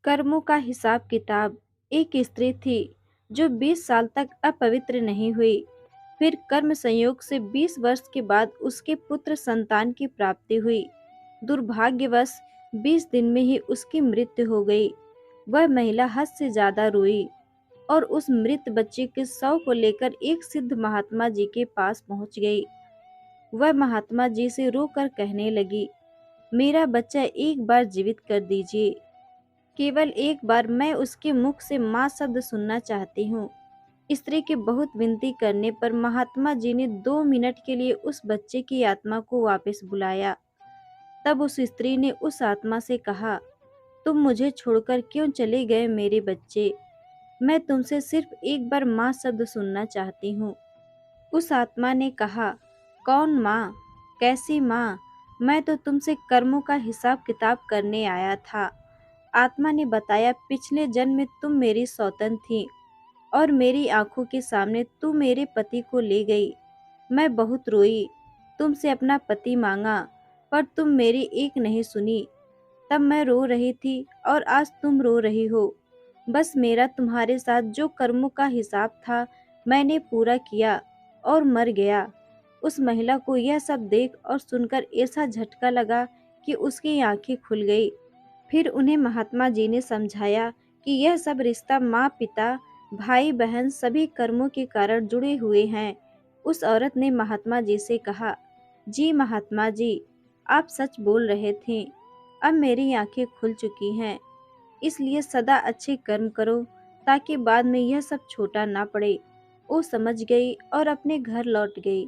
कर्मों का हिसाब किताब। एक स्त्री थी जो 20 साल तक अपवित्र नहीं हुई। फिर कर्म संयोग से 20 वर्ष के बाद उसके पुत्र संतान की प्राप्ति हुई। दुर्भाग्यवश 20 दिन में ही उसकी मृत्यु हो गई। वह महिला हद से ज्यादा रोई और उस मृत बच्चे के शव को लेकर एक सिद्ध महात्मा जी के पास पहुंच गई। वह महात्मा जी से रोकर कहने लगी, मेरा बच्चा एक बार जीवित कर दीजिए। केवल एक बार मैं उसके मुख से माँ शब्द सुनना चाहती हूँ। स्त्री के बहुत विनती करने पर महात्मा जी ने 2 मिनट के लिए उस बच्चे की आत्मा को वापस बुलाया। तब उस स्त्री ने उस आत्मा से कहा, तुम मुझे छोड़कर क्यों चले गए मेरे बच्चे? मैं तुमसे सिर्फ एक बार माँ शब्द सुनना चाहती हूँ। उस आत्मा ने कहा, कौन माँ? कैसी माँ? मैं तो तुमसे कर्मों का हिसाब किताब करने आया था। आत्मा ने बताया, पिछले जन्म में तुम मेरी सौतन थी और मेरी आंखों के सामने तू मेरे पति को ले गई। मैं बहुत रोई, तुमसे अपना पति मांगा, पर तुम मेरी एक नहीं सुनी। तब मैं रो रही थी और आज तुम रो रही हो। बस मेरा तुम्हारे साथ जो कर्मों का हिसाब था मैंने पूरा किया और मर गया। उस महिला को यह सब देख और सुनकर ऐसा झटका लगा कि उसकी आंखें खुल गई। फिर उन्हें महात्मा जी ने समझाया कि यह सब रिश्ता माँ पिता भाई बहन सभी कर्मों के कारण जुड़े हुए हैं। उस औरत ने महात्मा जी से कहा, जी महात्मा जी, आप सच बोल रहे थे। अब मेरी आंखें खुल चुकी हैं। इसलिए सदा अच्छे कर्म करो ताकि बाद में यह सब छोटा ना पड़े। वो समझ गई और अपने घर लौट गई।